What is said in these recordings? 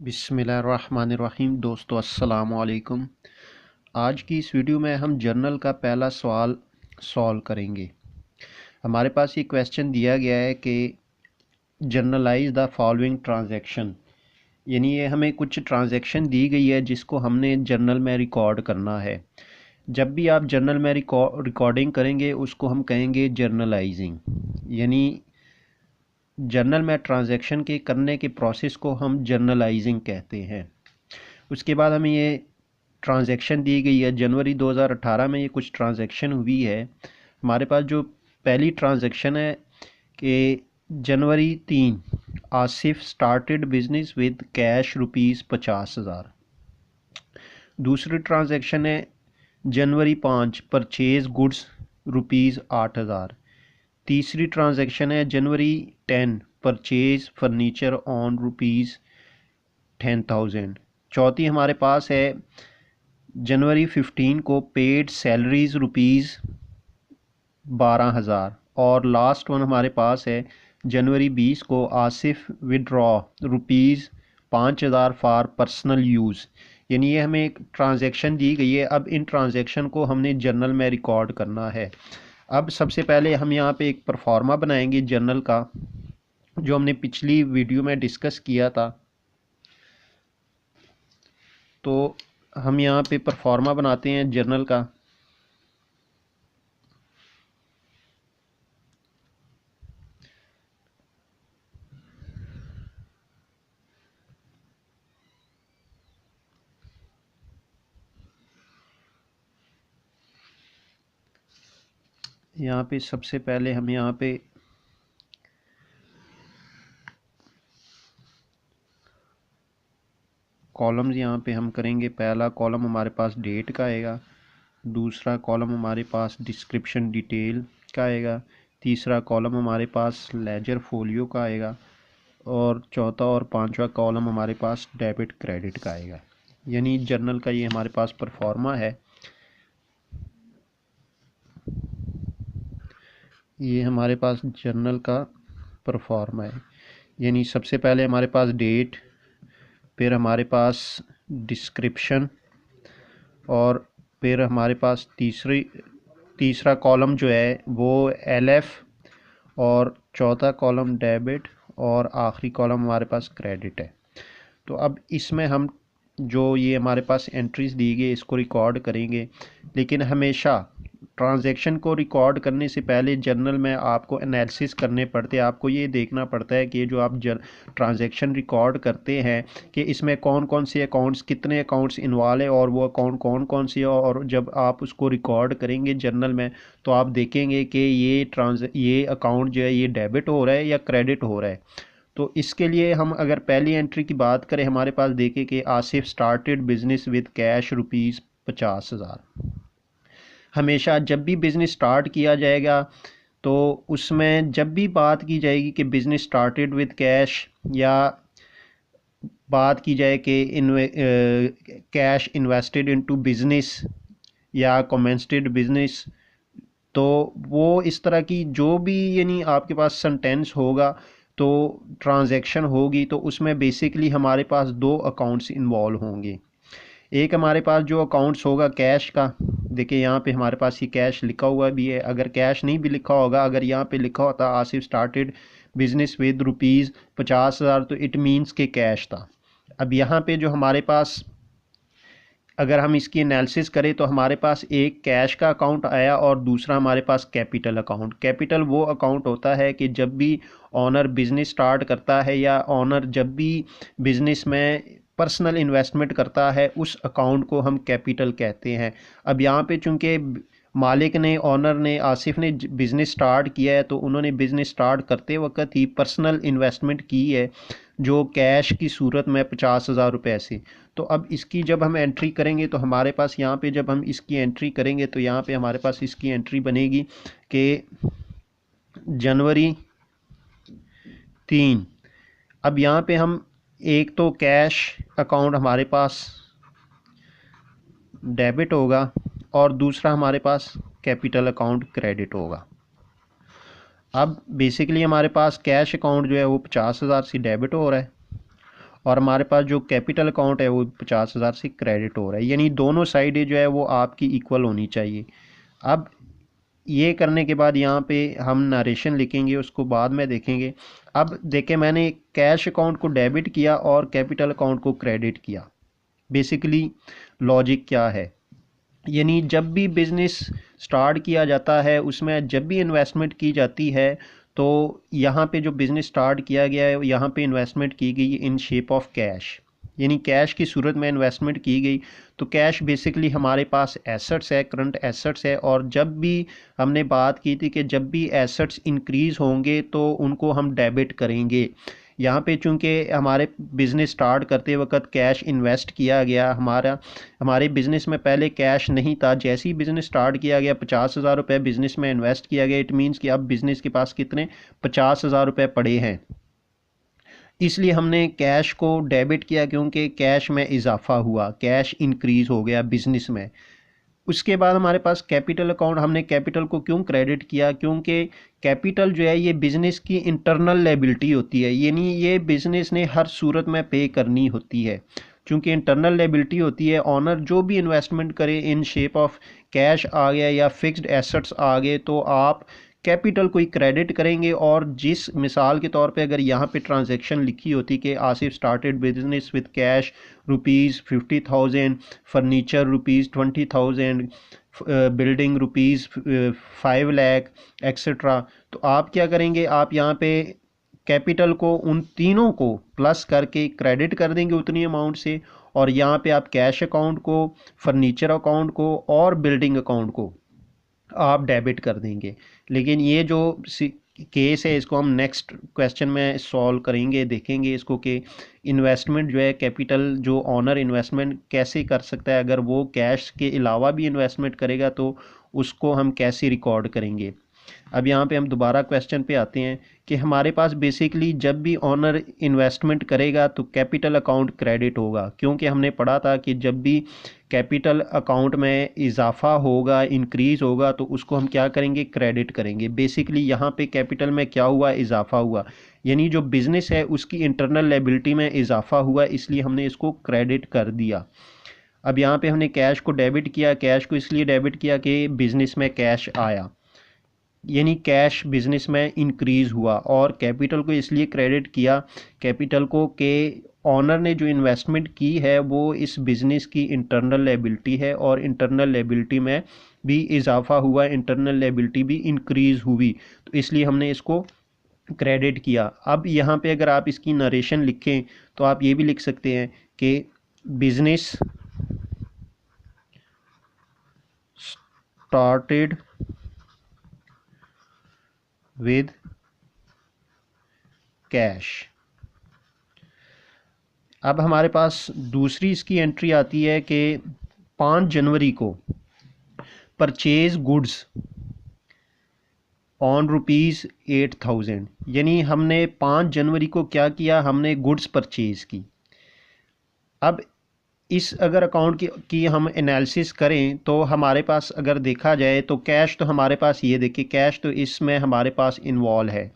बिस्मिल्लाहिर्रहमानिर्रहीम। दोस्तों अस्सलाम वालेकुम। आज की इस वीडियो में हम जर्नल का पहला सवाल सॉल्व करेंगे। हमारे पास ये क्वेश्चन दिया गया है कि जर्नलाइज द फॉलोइंग ट्रांजैक्शन, यानी ये हमें कुछ ट्रांजैक्शन दी गई है जिसको हमने जर्नल में रिकॉर्ड करना है। जब भी आप जर्नल में रिकॉर्डिंग करेंगे उसको हम कहेंगे जर्नलाइजिंग, यानी जर्नल में ट्रांजैक्शन के करने के प्रोसेस को हम जर्नलाइजिंग कहते हैं। उसके बाद हमें ये ट्रांजैक्शन दी गई है जनवरी 2018 में, ये कुछ ट्रांजैक्शन हुई है। हमारे पास जो पहली ट्रांजैक्शन है कि जनवरी 3 Asif started business with cash ₹50,000। दूसरी ट्रांजैक्शन है जनवरी 5 परचेज गुड्स ₹8,000। तीसरी ट्रांजैक्शन है जनवरी 10 परचेज फर्नीचर ऑन ₹10,000। चौथी हमारे पास है जनवरी 15 को पेड सैलरीज ₹12,000। और लास्ट वन हमारे पास है जनवरी 20 को Asif withdraw ₹5,000 for personal use. यानी ये हमें एक ट्रांजैक्शन दी गई है। अब इन ट्रांजैक्शन को हमने जर्नल में रिकॉर्ड करना है। अब सबसे पहले हम यहाँ पे एक परफॉर्मा बनाएंगे जर्नल का, जो हमने पिछली वीडियो में डिस्कस किया था। तो हम यहाँ पे परफॉर्मा बनाते हैं जर्नल का। यहाँ पे सबसे पहले हम यहाँ पे कॉलम्स यहाँ पे हम करेंगे। पहला कॉलम हमारे पास डेट का आएगा, दूसरा कॉलम हमारे पास डिस्क्रिप्शन डिटेल का आएगा, तीसरा कॉलम हमारे पास लेजर फोलियो का आएगा, और चौथा और पांचवा कॉलम हमारे पास डेबिट क्रेडिट का आएगा। यानी जर्नल का ये हमारे पास परफॉर्मा है। ये हमारे पास जर्नल का परफॉर्मा है। यानी सबसे पहले हमारे पास डेट, फिर हमारे पास डिस्क्रिप्शन, और फिर हमारे पास तीसरा कॉलम जो है वो LF, और चौथा कॉलम डेबिट, और आखिरी कॉलम हमारे पास क्रेडिट है। तो अब इसमें हम जो ये हमारे पास एंट्रीज दी गई इसको रिकॉर्ड करेंगे। लेकिन हमेशा ट्रांजैक्शन को रिकॉर्ड करने से पहले जर्नल में आपको एनालिसिस करने पड़ते हैं। आपको ये देखना पड़ता है कि जो आप ट्रांजैक्शन रिकॉर्ड करते हैं कि इसमें कौन कौन से अकाउंट्स, कितने अकाउंट्स इन्वॉल्व है, और वो अकाउंट कौन कौन से है। और जब आप उसको रिकॉर्ड करेंगे जर्नल में तो आप देखेंगे कि ये अकाउंट जो है ये डेबिट हो रहा है या क्रेडिट हो रहा है। तो इसके लिए हम अगर पहली एंट्री की बात करें, हमारे पास देखें कि Asif started business with cash ₹50,000। हमेशा जब भी बिज़नेस स्टार्ट किया जाएगा तो उसमें जब भी बात की जाएगी कि बिज़नेस स्टार्टेड विद कैश, या बात की जाए कि कैश इन्वेस्टेड इनटू बिज़नेस या कमेंस्ड बिज़नेस, तो वो इस तरह की जो भी यानी आपके पास सेंटेंस होगा तो ट्रांजैक्शन होगी, तो उसमें बेसिकली हमारे पास दो अकाउंट्स इन्वॉल्व होंगे। एक हमारे पास जो अकाउंट्स होगा कैश का, देखिए यहाँ पे हमारे पास ये कैश लिखा हुआ भी है। अगर कैश नहीं भी लिखा होगा, अगर यहाँ पे लिखा होता आसिफ स्टार्टेड बिजनेस विद ₹50,000 तो इट मीन्स के कैश था। अब यहाँ पे जो हमारे पास अगर हम इसकी एनालिसिस करें तो हमारे पास एक कैश का अकाउंट आया और दूसरा हमारे पास कैपिटल अकाउंट। कैपिटल वो अकाउंट होता है कि जब भी ऑनर बिजनेस स्टार्ट करता है या ऑनर जब भी बिजनेस में पर्सनल इन्वेस्टमेंट करता है, उस अकाउंट को हम कैपिटल कहते हैं। अब यहाँ पे चूंकि मालिक ने, ऑनर ने, आसिफ ने बिज़नेस स्टार्ट किया है तो उन्होंने बिज़नेस स्टार्ट करते वक्त ही पर्सनल इन्वेस्टमेंट की है जो कैश की सूरत में ₹50,000 से। तो अब इसकी जब हम एंट्री करेंगे तो हमारे पास यहाँ पे जब हम इसकी एंट्री करेंगे तो यहाँ पे हमारे पास इसकी एंट्री बनेगी कि जनवरी 3। अब यहाँ पे हम एक तो कैश अकाउंट हमारे पास डेबिट होगा और दूसरा हमारे पास कैपिटल अकाउंट क्रेडिट होगा। अब बेसिकली हमारे पास कैश अकाउंट जो है वो 50,000 से डेबिट हो रहा है और हमारे पास जो कैपिटल अकाउंट है वो 50,000 से क्रेडिट हो रहा है, यानी दोनों साइड जो है वो आपकी इक्वल होनी चाहिए। अब ये करने के बाद यहाँ पे हम नरेशन लिखेंगे, उसको बाद में देखेंगे। अब देखें, मैंने कैश अकाउंट को डेबिट किया और कैपिटल अकाउंट को क्रेडिट किया। बेसिकली लॉजिक क्या है, यानी जब भी बिज़नेस स्टार्ट किया जाता है, उसमें जब भी इन्वेस्टमेंट की जाती है, तो यहाँ पे जो बिज़नेस स्टार्ट किया गया है यहाँ पे इन्वेस्टमेंट की गई इन शेप ऑफ कैश, यानी कैश की सूरत में इन्वेस्टमेंट की गई। तो कैश बेसिकली हमारे पास एसेट्स है, करंट एसेट्स है, और जब भी हमने बात की थी कि जब भी एसेट्स इंक्रीज़ होंगे तो उनको हम डेबिट करेंगे। यहाँ पे चूँकि हमारे बिज़नेस स्टार्ट करते वक्त कैश इन्वेस्ट किया गया, हमारे बिज़नेस में पहले कैश नहीं था। जैसे ही बिज़नेस स्टार्ट किया गया 50,000 रुपये बिज़नेस में इन्वेस्ट किया गया, इट मीन्स कि अब बिज़नेस के पास कितने 50,000 रुपये पड़े हैं, इसलिए हमने कैश को डेबिट किया क्योंकि कैश में इजाफा हुआ, कैश इंक्रीज़ हो गया बिज़नेस में। उसके बाद हमारे पास कैपिटल अकाउंट, हमने कैपिटल को क्यों क्रेडिट किया, क्योंकि कैपिटल जो है ये बिज़नेस की इंटरनल लायबिलिटी होती है, यानी ये बिज़नेस ने हर सूरत में पे करनी होती है। चूँकि इंटरनल लायबिलिटी होती है, ऑनर जो भी इन्वेस्टमेंट करे इन शेप ऑफ कैश आ गया या फिक्स्ड एसेट्स आ गए, तो आप कैपिटल को ही क्रेडिट करेंगे। और जिस मिसाल के तौर पे अगर यहाँ पे ट्रांजैक्शन लिखी होती कि Asif started business with cash ₹50,000, furniture ₹20,000, building ₹5 lakh etcetera, तो आप क्या करेंगे, आप यहाँ पे कैपिटल को उन तीनों को प्लस करके क्रेडिट कर देंगे उतनी अमाउंट से, और यहाँ पे आप कैश अकाउंट को, फर्नीचर अकाउंट को और बिल्डिंग अकाउंट को आप डेबिट कर देंगे। लेकिन ये जो केस है इसको हम नेक्स्ट क्वेश्चन में सॉल्व करेंगे, देखेंगे इसको कि इन्वेस्टमेंट जो है कैपिटल जो ऑनर इन्वेस्टमेंट कैसे कर सकता है, अगर वो कैश के अलावा भी इन्वेस्टमेंट करेगा तो उसको हम कैसे रिकॉर्ड करेंगे। अब यहाँ पे हम दोबारा क्वेश्चन पे आते हैं कि हमारे पास बेसिकली जब भी ऑनर इन्वेस्टमेंट करेगा तो कैपिटल अकाउंट क्रेडिट होगा, क्योंकि हमने पढ़ा था कि जब भी कैपिटल अकाउंट में इजाफा होगा, इंक्रीज़ होगा, तो उसको हम क्या करेंगे, क्रेडिट करेंगे। बेसिकली यहाँ पे कैपिटल में क्या हुआ, इजाफा हुआ, यानी जो बिज़नेस है उसकी इंटरनल लायबिलिटी में इजाफा हुआ, इसलिए हमने इसको क्रेडिट कर दिया। अब यहाँ पे हमने कैश को डेबिट किया, कैश को इसलिए डेबिट किया कि बिज़नेस में कैश आया, यानी कैश बिजनेस में इंक्रीज़ हुआ, और कैपिटल को इसलिए क्रेडिट किया, कैपिटल को कि ऑनर ने जो इन्वेस्टमेंट की है वो इस बिज़नेस की इंटरनल लायबिलिटी है, और इंटरनल लायबिलिटी में भी इजाफा हुआ, इंटरनल लायबिलिटी भी इंक्रीज़ हुई, तो इसलिए हमने इसको क्रेडिट किया। अब यहाँ पे अगर आप इसकी नरेशन लिखें तो आप ये भी लिख सकते हैं कि बिजनेस स्टार्टेड विद कैश। अब हमारे पास दूसरी इसकी एंट्री आती है कि 5 जनवरी को परचेज गुड्स ऑन ₹8,000, यानी हमने 5 जनवरी को क्या किया, हमने गुड्स परचेज़ की। अब इस अगर अकाउंट की हम एनालिसिस करें तो हमारे पास अगर देखा जाए तो कैश तो हमारे पास, ये देखिए कैश तो इसमें हमारे पास इन्वॉल्व है,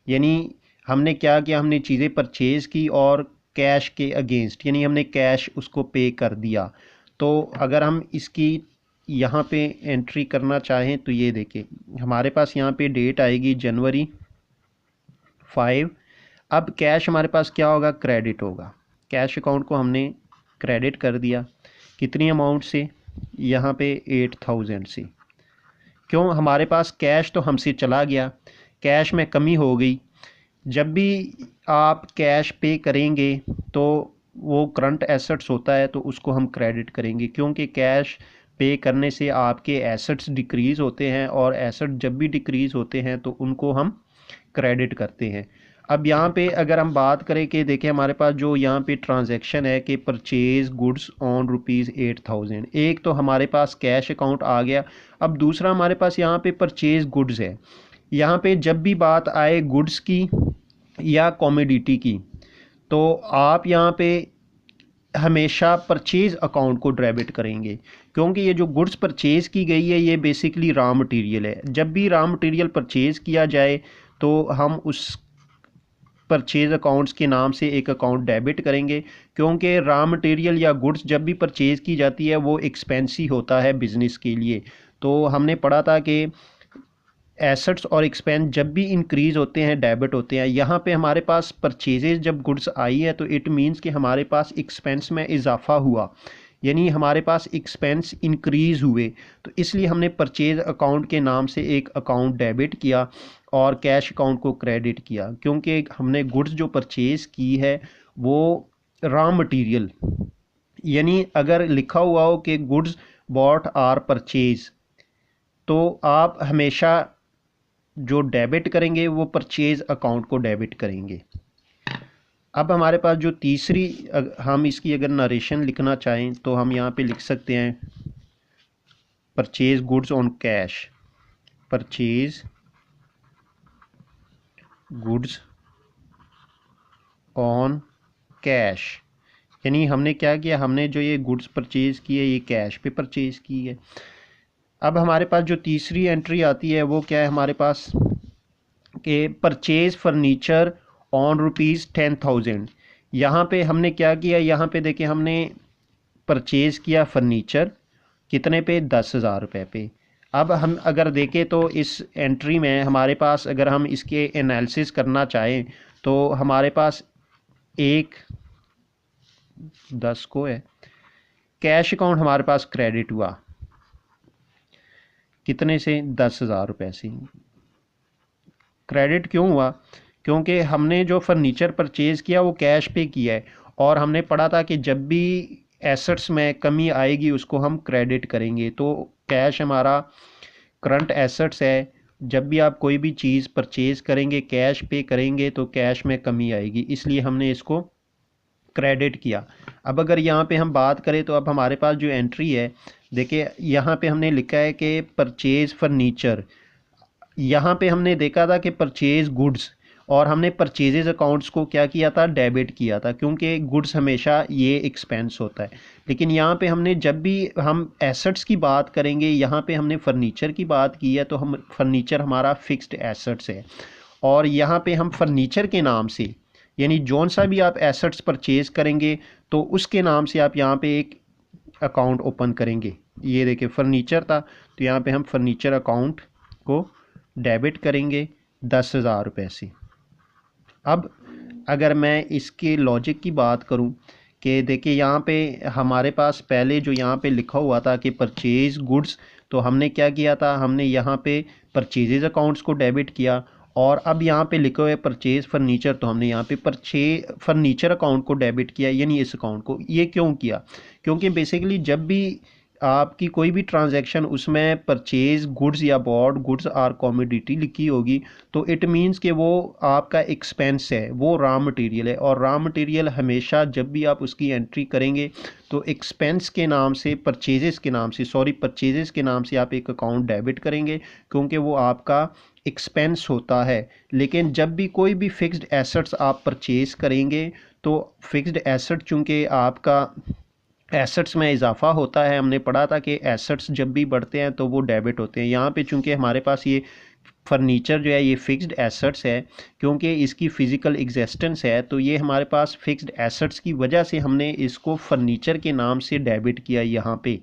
यानी हमने क्या किया, हमने चीज़ें परचेज़ की और कैश के अगेंस्ट, यानी हमने कैश उसको पे कर दिया। तो अगर हम इसकी यहाँ पे एंट्री करना चाहें तो ये देखिए हमारे पास यहाँ पे डेट आएगी जनवरी 5। अब कैश हमारे पास क्या होगा, क्रेडिट होगा। कैश अकाउंट को हमने क्रेडिट कर दिया, कितनी अमाउंट से, यहाँ पे 8,000 से। क्यों, हमारे पास कैश तो हमसे चला गया, कैश में कमी हो गई। जब भी आप कैश पे करेंगे तो वो करंट एसेट्स होता है तो उसको हम क्रेडिट करेंगे, क्योंकि कैश पे करने से आपके एसेट्स डिक्रीज़ होते हैं, और एसेट जब भी डिक्रीज़ होते हैं तो उनको हम क्रेडिट करते हैं। अब यहाँ पे अगर हम बात करें कि देखिए हमारे पास जो यहाँ पे ट्रांजैक्शन है कि परचेज गुड्स ऑन ₹8,000, एक तो हमारे पास कैश अकाउंट आ गया। अब दूसरा हमारे पास यहाँ पे परचेज गुड्स है। यहाँ पे जब भी बात आए गुड्स की या कॉमोडिटी की, तो आप यहाँ पे हमेशा परचेज अकाउंट को डेबिट करेंगे, क्योंकि ये जो गुड्स परचेज की गई है ये बेसिकली रॉ मटेरियल है। जब भी रॉ मटेरियल परचेज किया जाए तो हम उस परचेज अकाउंट्स के नाम से एक अकाउंट डेबिट करेंगे, क्योंकि रॉ मटेरियल या गुड्स जब भी परचेज की जाती है वो एक्सपेंसिव होता है बिजनेस के लिए। तो हमने पढ़ा था कि एसेट्स और एक्सपेंस जब भी इंक्रीज होते हैं डेबिट होते हैं। यहाँ पे हमारे पास परचेजेज जब गुड्स आई है तो इट मीन्स कि हमारे पास एक्सपेंस में इजाफा हुआ, यानी हमारे पास एक्सपेंस इंक्रीज हुए। तो इसलिए हमने परचेज अकाउंट के नाम से एक अकाउंट डेबिट किया और कैश अकाउंट को क्रेडिट किया, क्योंकि हमने गुड्स जो परचेज की है वो रॉ मटेरियल, यानी अगर लिखा हुआ हो कि गुड्स बॉट आर परचेज, तो आप हमेशा जो डेबिट करेंगे वो परचेज अकाउंट को डेबिट करेंगे। अब हमारे पास जो तीसरी, हम इसकी अगर नरेशन लिखना चाहें तो हम यहाँ पे लिख सकते हैं purchase goods on cash, purchase goods on cash. यानी हमने क्या किया, हमने जो ये गुड्स परचेज की है ये कैश पे परचेज की है। अब हमारे पास जो तीसरी एंट्री आती है वो क्या है हमारे पास, कि परचेज फर्नीचर ऑन ₹10,000। यहाँ पे हमने क्या किया, यहाँ पे देखिए हमने परचेज़ किया फर्नीचर कितने पे, 10,000 रुपये पे। अब हम अगर देखें तो इस एंट्री में हमारे पास, अगर हम इसके एनालिसिस करना चाहें तो हमारे पास एक 10 को है, कैश अकाउंट हमारे पास क्रेडिट हुआ कितने से, 10,000 रुपये से। क्रेडिट क्यों हुआ, क्योंकि हमने जो फर्नीचर परचेज़ किया वो कैश पे किया है, और हमने पढ़ा था कि जब भी एसेट्स में कमी आएगी उसको हम क्रेडिट करेंगे। तो कैश हमारा करंट एसेट्स है, जब भी आप कोई भी चीज़ परचेज़ करेंगे कैश पे करेंगे तो कैश में कमी आएगी, इसलिए हमने इसको क्रेडिट किया। अब अगर यहाँ पे हम बात करें तो अब हमारे पास जो एंट्री है, देखिए यहाँ पे हमने लिखा है कि परचेज़ फर्नीचर, यहाँ पे हमने देखा था कि परचेज गुड्स, और हमने परचेजेज अकाउंट्स को क्या किया था, डेबिट किया था, क्योंकि गुड्स हमेशा ये एक्सपेंस होता है। लेकिन यहाँ पे हमने जब भी हम एसेट्स की बात करेंगे, यहाँ पे हमने फर्नीचर की बात की है, तो हम फर्नीचर हमारा फिक्स्ड एसेट्स है, और यहाँ पे हम फर्नीचर के नाम से, यानी जौन सा भी आप एसेट्स परचेज करेंगे तो उसके नाम से आप यहाँ पे एक अकाउंट ओपन करेंगे। ये देखिए फर्नीचर था तो यहाँ पे हम फर्नीचर अकाउंट को डेबिट करेंगे 10,000 रुपये से। अब अगर मैं इसके लॉजिक की बात करूं कि देखिए यहाँ पे हमारे पास पहले जो यहाँ पे लिखा हुआ था कि परचेज गुड्स, तो हमने क्या किया था, हमने यहाँ पे परचेजेज अकाउंट्स को डेबिट किया, और अब यहाँ पे लिखा हुआ है परचेज फर्नीचर, तो हमने यहाँ पे परचेज फर्नीचर अकाउंट को डेबिट किया, यानी इस अकाउंट को। ये क्यों किया, क्योंकि बेसिकली जब भी आपकी कोई भी ट्रांजैक्शन उसमें परचेज गुड्स या बॉट गुड्स आर कॉमोडिटी लिखी होगी तो इट मीन्स कि वो आपका एक्सपेंस है, वो रॉ मटेरियल है, और रॉ मटेरियल हमेशा जब भी आप उसकी एंट्री करेंगे तो एक्सपेंस के नाम से, परचेजेस के नाम से, सॉरी परचेजेस के नाम से आप एक अकाउंट डेबिट करेंगे, क्योंकि वो आपका एक्सपेंस होता है। लेकिन जब भी कोई भी फिक्स्ड एसेट्स आप परचेज करेंगे तो फिक्स्ड एसेट चूँकि आपका एसेट्स में इजाफा होता है, हमने पढ़ा था कि एसेट्स जब भी बढ़ते हैं तो वो डेबिट होते हैं। यहाँ पे चूंकि हमारे पास ये फर्नीचर जो है ये फिक्स्ड एसेट्स है, क्योंकि इसकी फ़िज़िकल एग्जिस्टेंस है, तो ये हमारे पास फिक्स्ड एसेट्स की वजह से हमने इसको फर्नीचर के नाम से डेबिट किया यहाँ पे,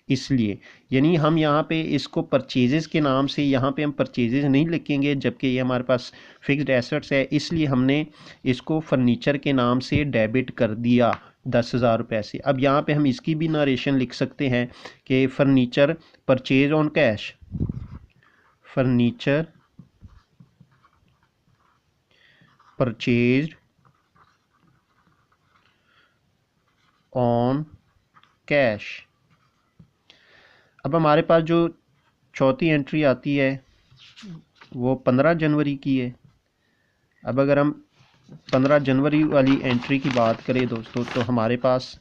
इसलिए। यानी हम यहाँ पे इसको परचेजेस के नाम से, यहाँ पे हम परचेजेस नहीं लिखेंगे, जबकि ये हमारे पास फिक्स्ड एसेट्स है, इसलिए हमने इसको फर्नीचर के नाम से डेबिट कर दिया 10,000 रुपये से। अब यहाँ पे हम इसकी भी नरेशन लिख सकते हैं कि furniture purchase on cash, furniture purchase on cash. अब हमारे पास जो चौथी एंट्री आती है वो 15 जनवरी की है। अब अगर हम 15 जनवरी वाली एंट्री की बात करें दोस्तों, तो हमारे पास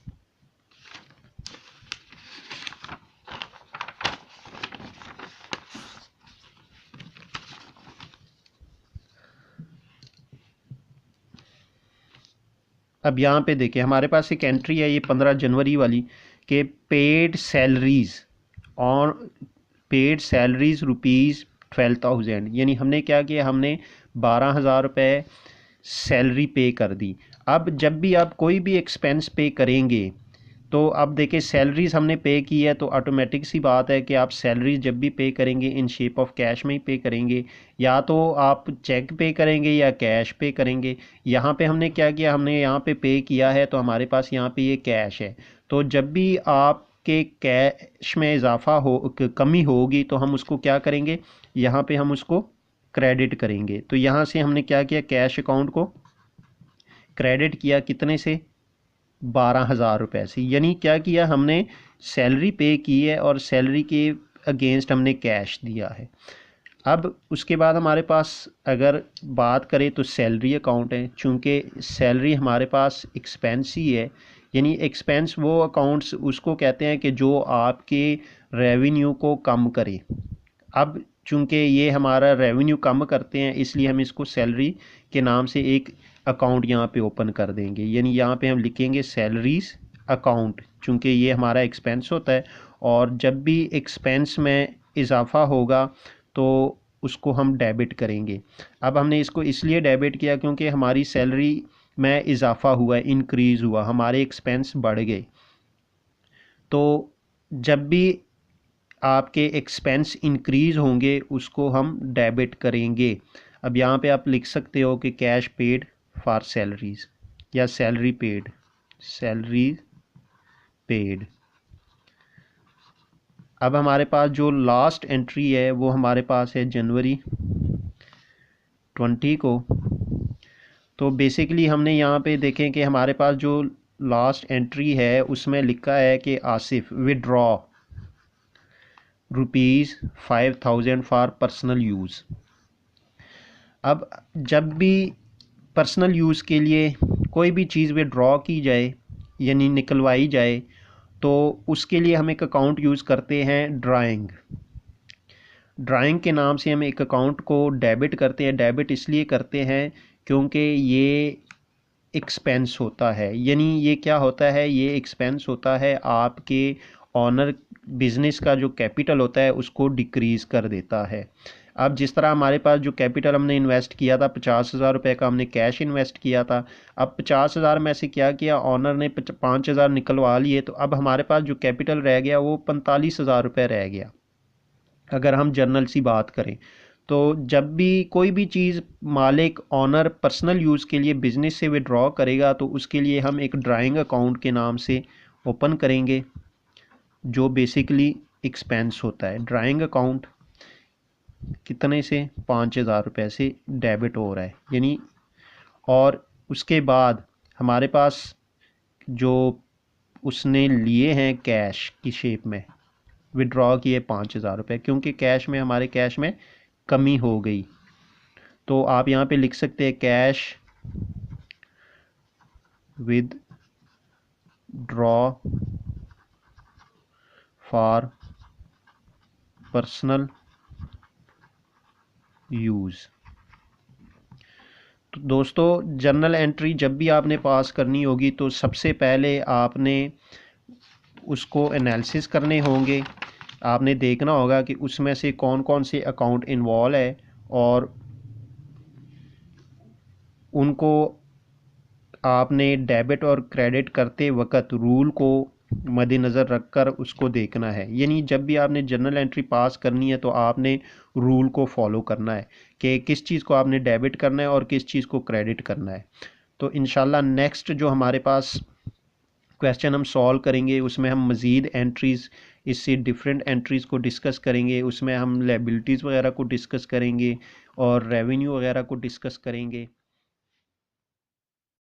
अब यहाँ पे देखिए हमारे पास एक एंट्री है ये 15 जनवरी वाली कि paid salaries on paid salaries rupees 12,000, यानी हमने क्या किया, हमने 12,000 रुपये सैलरी पे कर दी। अब जब भी आप कोई भी एक्सपेंस पे करेंगे तो अब देखिए सैलरीज हमने पे की है, तो ऑटोमेटिक सी बात है कि आप सैलरीज जब भी पे करेंगे इन शेप ऑफ कैश में ही पे करेंगे, या तो आप चेक पे करेंगे या कैश पे करेंगे। यहाँ पे हमने क्या किया, हमने यहाँ पे किया है तो हमारे पास यहाँ पे ये कैश है। तो जब भी आपके कैश में इजाफा हो कमी होगी तो हम उसको क्या करेंगे, यहाँ पे हम उसको क्रेडिट करेंगे। तो यहाँ से हमने क्या किया, कैश अकाउंट को क्रेडिट किया कितने से, 12,000 रुपये से। यानी क्या किया हमने, सैलरी पे की है और सैलरी के अगेंस्ट हमने कैश दिया है। अब उसके बाद हमारे पास अगर बात करें तो सैलरी अकाउंट है, चूँकि सैलरी हमारे पास एक्सपेंस ही है, यानी एक्सपेंस वो अकाउंट्स उसको कहते हैं कि जो आपके रेवेन्यू को कम करे। अब चूँकि ये हमारा रेवेन्यू कम करते हैं इसलिए हम इसको सैलरी के नाम से एक अकाउंट यहाँ पे ओपन कर देंगे, यानी यहाँ पे हम लिखेंगे सैलरीज अकाउंट, चूँकि ये हमारा एक्सपेंस होता है और जब भी एक्सपेंस में इजाफा होगा तो उसको हम डेबिट करेंगे। अब हमने इसको इसलिए डेबिट किया क्योंकि हमारी सैलरी में इजाफा हुआ, इंक्रीज़ हुआ, हमारे एक्सपेंस बढ़ गए। तो जब भी आपके एक्सपेंस इंक्रीज़ होंगे उसको हम डेबिट करेंगे। अब यहाँ पे आप लिख सकते हो कि कैश पेड फॉर सैलरीज या सैलरी पेड। अब हमारे पास जो लास्ट एंट्री है वो हमारे पास है जनवरी 20 को। तो बेसिकली हमने यहाँ पे देखें कि हमारे पास जो लास्ट एंट्री है उसमें लिखा है कि Asif withdraw ₹5,000 for personal use. अब जब भी पर्सनल यूज़ के लिए कोई भी चीज़ विड्रॉ की जाए यानी निकलवाई जाए तो उसके लिए हम एक अकाउंट यूज़ करते हैं ड्राइंग के नाम से हम एक अकाउंट को डेबिट करते हैं। डेबिट इसलिए करते हैं क्योंकि ये एक्सपेंस होता है, यानी ये क्या होता है, ये एक्सपेंस होता है आपके ऑनर बिज़नेस का जो कैपिटल होता है उसको डिक्रीज़ कर देता है। अब जिस तरह हमारे पास जो कैपिटल हमने इन्वेस्ट किया था 50,000 रुपये का हमने कैश इन्वेस्ट किया था, अब 50,000 में से क्या किया, ऑनर ने 5,000 निकलवा लिए, तो अब हमारे पास जो कैपिटल रह गया वो 45,000 रुपये रह गया। अगर हम जर्नल सी बात करें तो जब भी कोई भी चीज़ मालिक ऑनर पर्सनल यूज़ के लिए बिज़नेस से विड्रॉ करेगा तो उसके लिए हम एक ड्राइंग अकाउंट के नाम से ओपन करेंगे जो बेसिकली एक्सपेंस होता है। ड्राइंग अकाउंट कितने से, 5,000 रुपये से डेबिट हो रहा है यानी। और उसके बाद हमारे पास जो उसने लिए हैं कैश की शेप में विड्रॉ किए 5,000 रुपये, क्योंकि कैश में हमारे कैश में कमी हो गई तो आप यहाँ पे लिख सकते हैं cash with draw for personal use. तो दोस्तों जर्नल एंट्री जब भी आपने पास करनी होगी तो सबसे पहले आपने उसको एनालिसिस करने होंगे, आपने देखना होगा कि उसमें से कौन कौन से अकाउंट इन्वॉल्व है और उनको आपने डेबिट और क्रेडिट करते वक्त रूल को मद्देनज़र रखकर उसको देखना है। यानी जब भी आपने जर्नल एंट्री पास करनी है तो आपने रूल को फॉलो करना है कि किस चीज़ को आपने डेबिट करना है और किस चीज़ को क्रेडिट करना है। तो इंशाल्लाह नेक्स्ट जो हमारे पास क्वेश्चन हम सॉल्व करेंगे उसमें हम मज़ीद एंट्रीज़, इससे डिफरेंट एंट्रीज़ को डिस्कस करेंगे, उसमें हम लायबिलिटीज़ वगैरह को डिस्कस करेंगे और रेवेन्यू वगैरह को डिस्कस करेंगे।